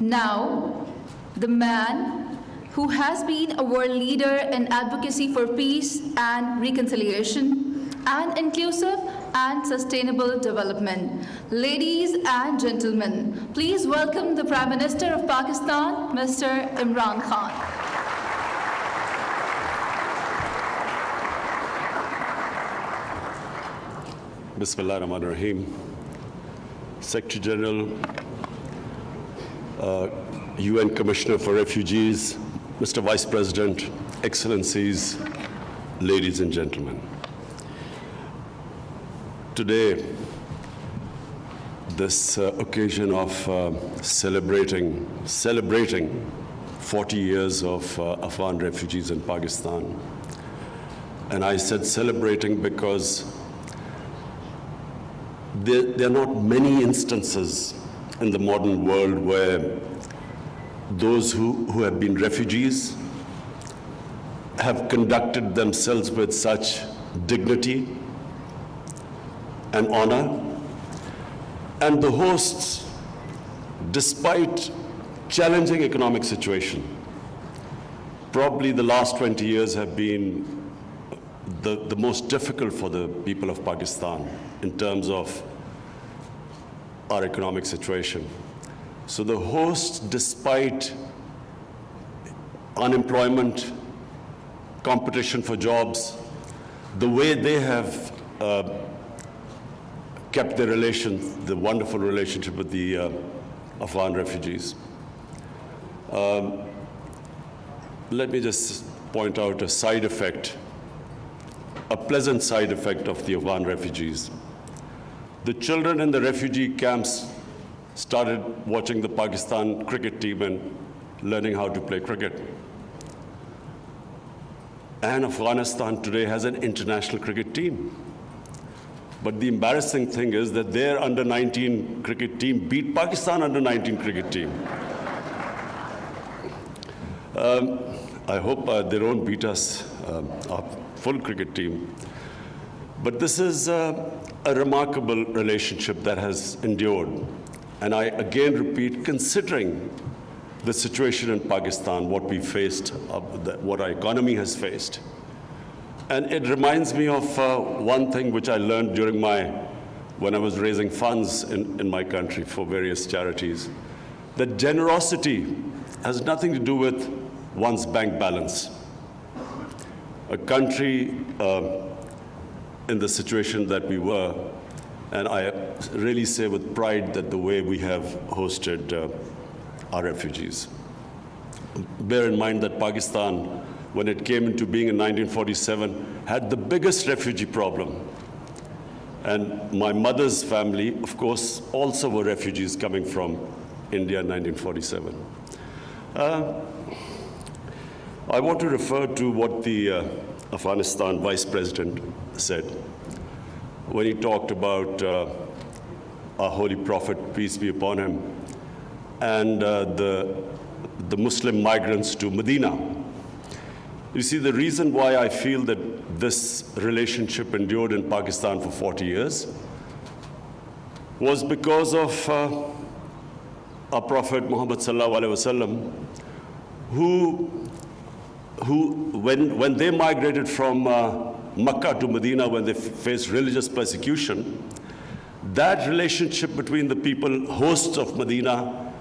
Now, the man who has been a world leader in advocacy for peace and reconciliation and inclusive and sustainable development. Ladies and gentlemen, please welcome the Prime Minister of Pakistan, Mr. Imran Khan. Bismillah ar-Rahman ar-Rahim. Secretary General, UN Commissioner for Refugees, Mr. Vice President, Excellencies, ladies and gentlemen. Today, this occasion of celebrating 40 years of Afghan refugees in Pakistan. And I said celebrating because there are not many instances in the modern world where those who have been refugees have conducted themselves with such dignity and honor, and the hosts, despite challenging economic situation, probably the last 20 years have been the most difficult for the people of Pakistan in terms of our economic situation. So the hosts, despite unemployment, competition for jobs, the way they have kept their relations, the wonderful relationship with the Afghan refugees. Let me just point out a side effect, a pleasant side effect of the Afghan refugees. The children in the refugee camps started watching the Pakistan cricket team and learning how to play cricket. And Afghanistan today has an international cricket team. But the embarrassing thing is that their under-19 cricket team beat Pakistan under-19 cricket team. I hope they don't beat us, our full cricket team. But this is a remarkable relationship that has endured. And I again repeat, considering the situation in Pakistan, what we faced, what our economy has faced. And it reminds me of one thing which I learned during when I was raising funds in my country for various charities, that generosity has nothing to do with one's bank balance. A country in the situation that we were, and I really say with pride that the way we have hosted our refugees. Bear in mind that Pakistan, when it came into being in 1947, had the biggest refugee problem. And my mother's family, of course, also were refugees coming from India in 1947. I want to refer to what the Afghanistan Vice President said when he talked about our Holy Prophet, peace be upon him, and the Muslim migrants to Medina. You see, the reason why I feel that this relationship endured in Pakistan for 40 years was because of our Prophet Muhammad sallallahu alaihi wasallam, who when they migrated from Makkah to Medina, when they faced religious persecution, that relationship between the people, hosts of Medina,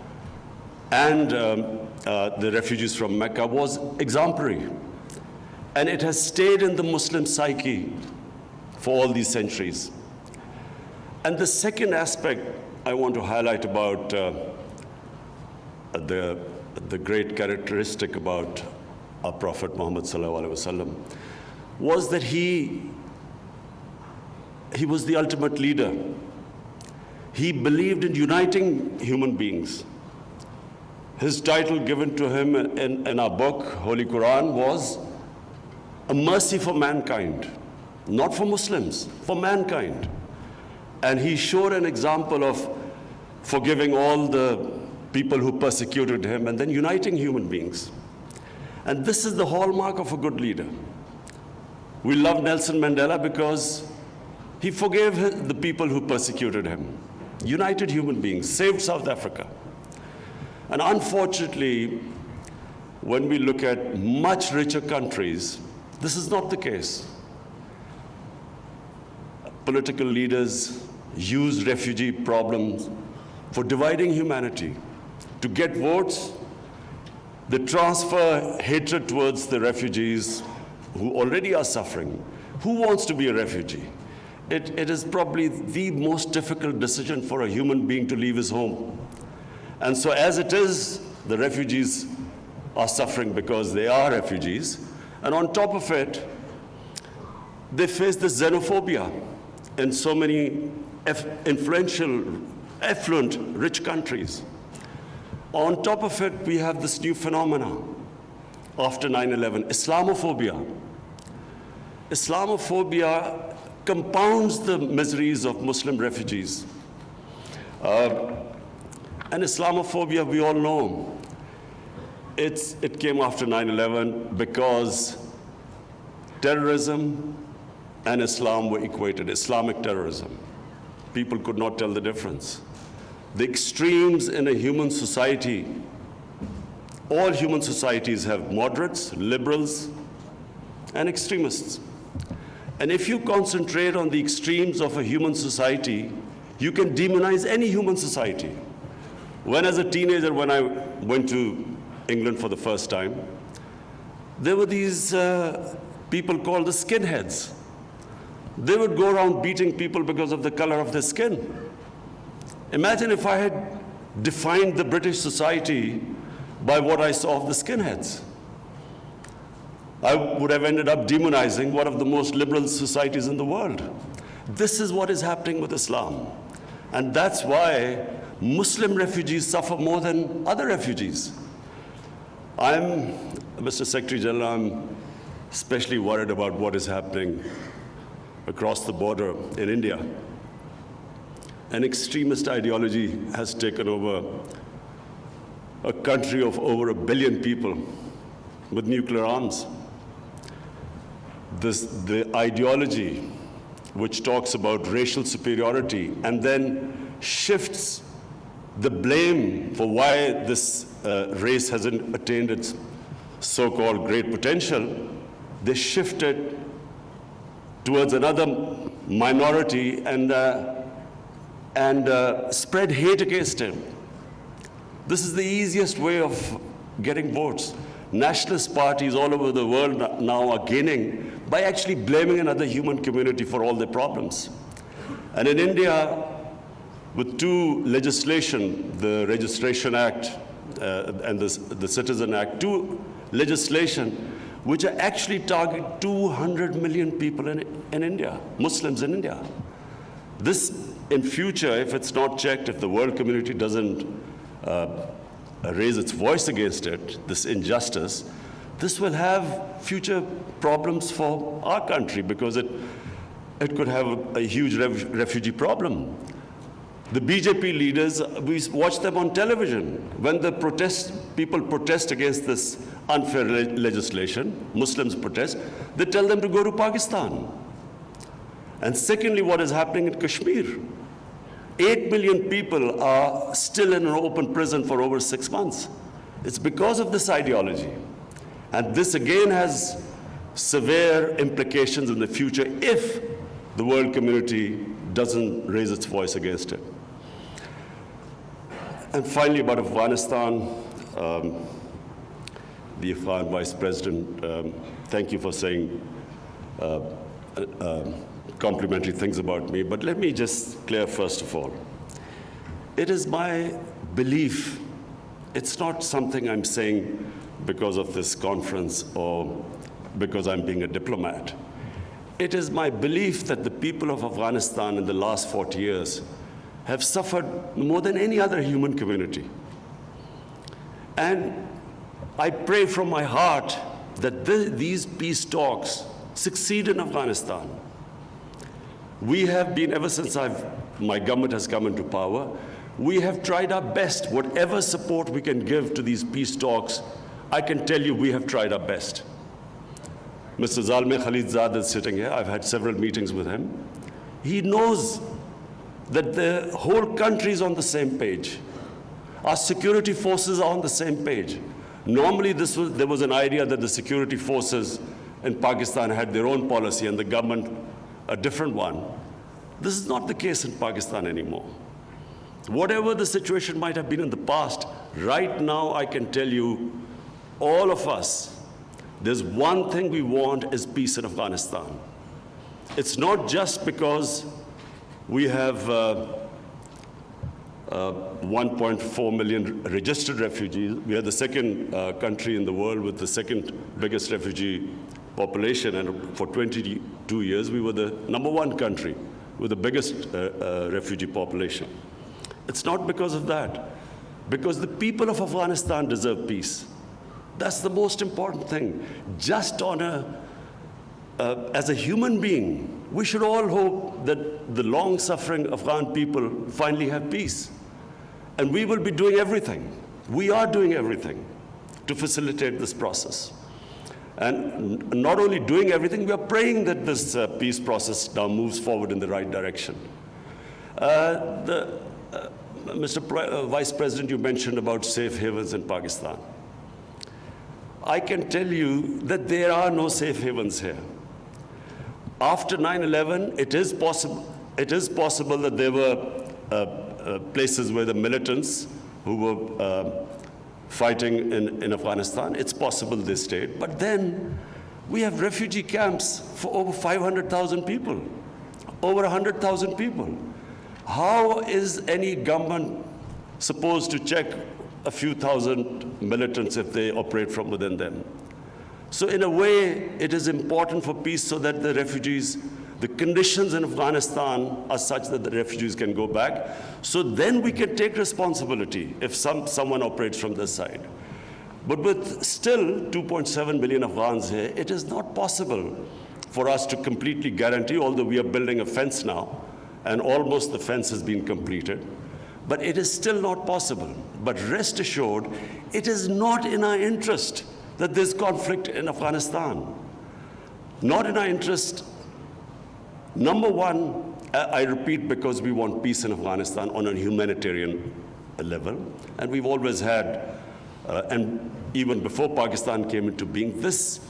and the refugees from Mecca was exemplary. And it has stayed in the Muslim psyche for all these centuries. And the second aspect I want to highlight about the great characteristic about our Prophet Muhammad sallallahu alaihi wasallam was that he was the ultimate leader. He believed in uniting human beings. His title given to him in our book, Holy Quran, was a mercy for mankind, not for Muslims, for mankind. And he showed an example of forgiving all the people who persecuted him and then uniting human beings. And this is the hallmark of a good leader. We love Nelson Mandela because he forgave the people who persecuted him, united human beings, saved South Africa. And unfortunately, when we look at much richer countries, this is not the case. Political leaders use refugee problems for dividing humanity. To get votes, they transfer hatred towards the refugees who already are suffering. Who wants to be a refugee? It is probably the most difficult decision for a human being to leave his home. And so as it is, the refugees are suffering because they are refugees. And on top of it, they face this xenophobia in so many influential, affluent, rich countries. On top of it, we have this new phenomena after 9/11, Islamophobia. Islamophobia compounds the miseries of Muslim refugees. And Islamophobia, we all know, it came after 9/11 because terrorism and Islam were equated, Islamic terrorism. People could not tell the difference. The extremes in a human society, all human societies have moderates, liberals, and extremists. And if you concentrate on the extremes of a human society, you can demonize any human society. When as a teenager, when I went to England for the first time, there were these people called the skinheads. They would go around beating people because of the color of their skin. Imagine if I had defined the British society by what I saw of the skinheads. I would have ended up demonizing one of the most liberal societies in the world. This is what is happening with Islam. And that's why Muslim refugees suffer more than other refugees. Mr. Secretary General, I'm especially worried about what is happening across the border in India. An extremist ideology has taken over a country of over 1 billion people with nuclear arms. The ideology which talks about racial superiority and then shifts the blame for why this race hasn't attained its so-called great potential, they shift it towards another minority and spread hate against him. This is the easiest way of getting votes. Nationalist parties all over the world now are gaining by actually blaming another human community for all their problems. And in India, with two legislation, the Registration Act and the Citizen Act, two legislation which are actually targeting 200 million people in India, Muslims in India. This, in future, if it's not checked, if the world community doesn't raise its voice against it, this injustice, this will have future problems for our country because it could have a huge refugee problem. The BJP leaders, we watch them on television. When the people protest against this unfair legislation, Muslims protest, they tell them to go to Pakistan. And secondly, what is happening in Kashmir? 8 million people are still in an open prison for over 6 months. It's because of this ideology. And this again has severe implications in the future if the world community doesn't raise its voice against it. And finally, about Afghanistan, the Afghan Vice President, thank you for saying complimentary things about me, but let me just clear first of all. It is my belief, it's not something I'm saying because of this conference or because I'm being a diplomat. It is my belief that the people of Afghanistan in the last 40 years have suffered more than any other human community. And I pray from my heart that these peace talks succeed in Afghanistan. We have been, ever since my government has come into power, we have tried our best. Whatever support we can give to these peace talks, I can tell you we have tried our best. Mr. Zalmay Khalilzad is sitting here. I've had several meetings with him. He knows that the whole country is on the same page. Our security forces are on the same page. Normally, there was an idea that the security forces in Pakistan had their own policy and the government a different one. This is not the case in Pakistan anymore. Whatever the situation might have been in the past, right now I can tell you, all of us, there's one thing we want is peace in Afghanistan. It's not just because we have 1.4 million registered refugees. We are the second country in the world with the second biggest refugee population, and for 22 years we were the #1 country with the biggest refugee population. It's not because of that, because the people of Afghanistan deserve peace. That's the most important thing. Just as a human being, we should all hope that the long-suffering Afghan people finally have peace. And we will be doing everything. We are doing everything to facilitate this process. And not only doing everything, we are praying that this peace process now moves forward in the right direction. Mr. Vice President, you mentioned about safe havens in Pakistan. I can tell you that there are no safe havens here. After 9/11, it is possible that there were places where the militants who were fighting in Afghanistan, it's possible they stayed. But then we have refugee camps for over 500,000 people, over 100,000 people. How is any government supposed to check a few thousand militants if they operate from within them? So in a way, it is important for peace so that the refugees, the conditions in Afghanistan are such that the refugees can go back. So then we can take responsibility if someone operates from this side. But with still 2.7 million Afghans here, it is not possible for us to completely guarantee, although we are building a fence now, and almost the fence has been completed. But it is still not possible. But rest assured, it is not in our interest that there's conflict in Afghanistan. Not in our interest. Number one, I repeat, because we want peace in Afghanistan on a humanitarian level. And we've always had, and even before Pakistan came into being, this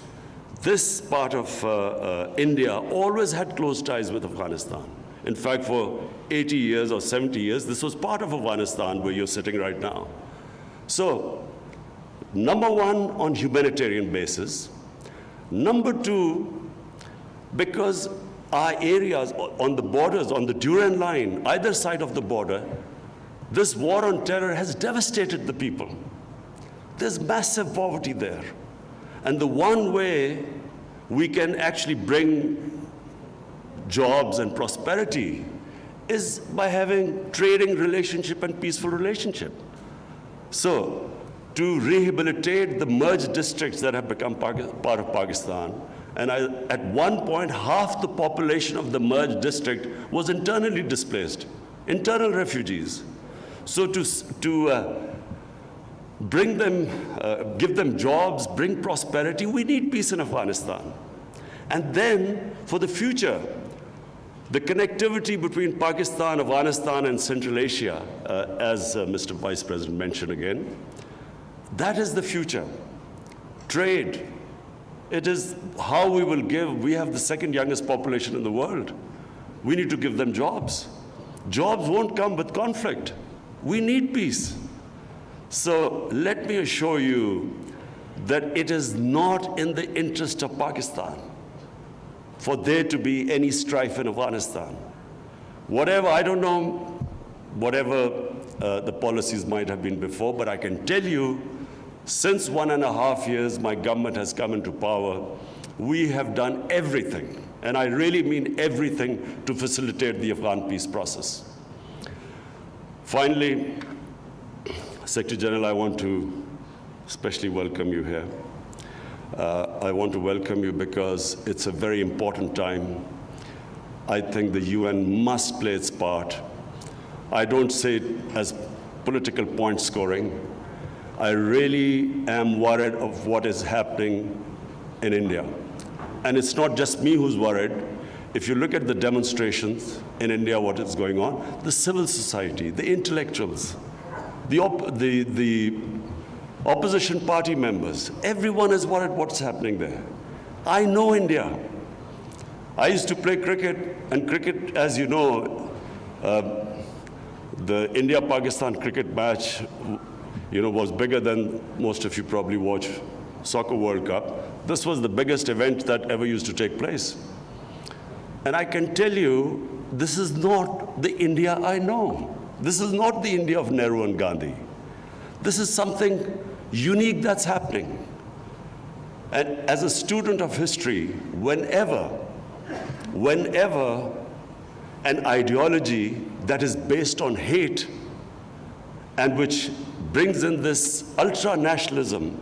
part of India always had close ties with Afghanistan. In fact, for 80 years or 70 years, this was part of Afghanistan where you're sitting right now. So, number one, on humanitarian basis. Number two, because our areas on the borders, on the Durand line, either side of the border, this war on terror has devastated the people. There's massive poverty there. And the one way we can actually bring jobs and prosperity is by having trading relationship and peaceful relationship. So, to rehabilitate the merged districts that have become part of Pakistan, and at one point, half the population of the merged district was internally displaced, internal refugees. So to bring them, give them jobs, bring prosperity, we need peace in Afghanistan. And then, for the future, the connectivity between Pakistan, Afghanistan, and Central Asia, as Mr. Vice President mentioned again, that is the future. Trade. It is how we will give. We have the second youngest population in the world. We need to give them jobs. Jobs won't come with conflict. We need peace. So let me assure you that it is not in the interest of Pakistan for there to be any strife in Afghanistan. Whatever, I don't know, whatever the policies might have been before, but I can tell you, since 1.5 years my government has come into power, we have done everything, and I really mean everything, to facilitate the Afghan peace process. Finally, Secretary General, I want to especially welcome you here. I want to welcome you because it's a very important time. I think the UN must play its part. I don't say it as political point scoring. I really am worried of what is happening in India. And it's not just me who's worried. If you look at the demonstrations in India, what is going on, the civil society, the intellectuals, the opposition party members, everyone is worried what's happening there. I know India. I used to play cricket, and cricket, as you know, the India-Pakistan cricket match, was bigger than most of you probably watch Soccer World Cup. This was the biggest event that ever used to take place. And I can tell you, this is not the India I know. This is not the India of Nehru and Gandhi. This is something unique that's happening. And as a student of history, whenever an ideology that is based on hate and which brings in this ultra-nationalism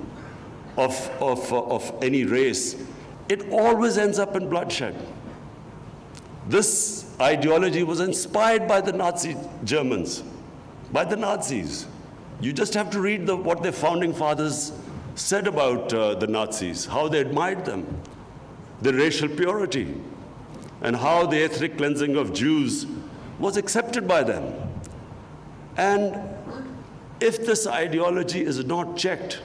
of any race, it always ends up in bloodshed. This ideology was inspired by the Nazi Germans, by the Nazis. You just have to read what their founding fathers said about the Nazis, how they admired them, the racial purity, and how the ethnic cleansing of Jews was accepted by them. And if this ideology is not checked,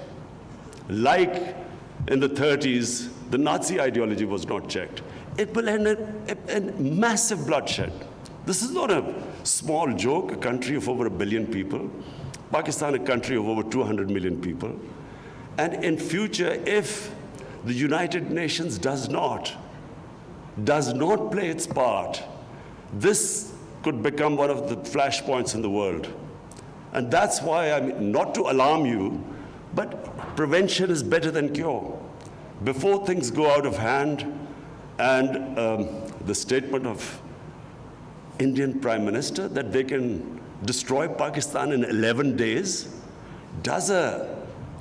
like in the 30s, the Nazi ideology was not checked, it will end in massive bloodshed. This is not a small joke, a country of over 1 billion people, Pakistan, a country of over 200 million people. And in future, if the United Nations does not play its part, this could become one of the flashpoints in the world. And that's why, not to alarm you, but prevention is better than cure. Before things go out of hand, and the statement of Indian Prime Minister that they can destroy Pakistan in 11 days, does a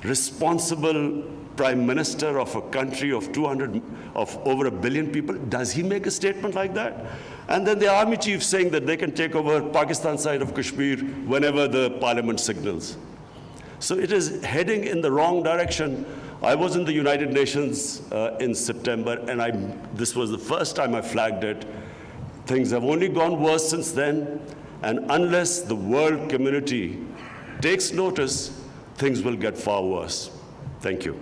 responsible Prime Minister of a country of over 1 billion people, does he make a statement like that? And then the army chief saying that they can take over Pakistan side of Kashmir whenever the parliament signals. So it is heading in the wrong direction. I was in the United Nations in September, and this was the first time I flagged it. Things have only gone worse since then, and unless the world community takes notice, things will get far worse. Thank you.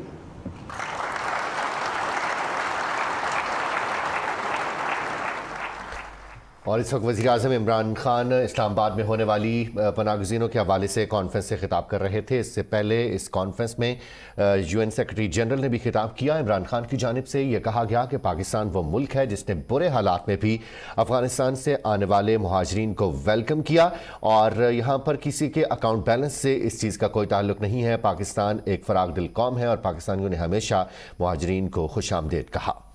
और इस वक्त वज़ीर-ए-आज़म इमरान खान इस्लामाबाद में होने वाली पनाहगज़ीनों के हवाले से कॉन्फ्रेंस से खिताब कर रहे थे। इससे पहले इस कॉन्फ्रेंस में UN सेक्रेटरी जनरल ने भी खिताब किया। इमरान खान की जानिब से ये कहा गया कि पाकिस्तान वो मुल्क है जिसने बुरे हालात में भी अफ़गानिस्तान से आने वाले मुहाजिरीन को वेलकम किया और यहाँ पर किसी के अकाउंट बैलेंस से इस चीज़ का कोई ताल्लुक नहीं है। पाकिस्तान एक फ़राग़ दिल कौम है और पाकिस्तानियों ने हमेशा मुहाजिरीन को खुशामदीद कहा।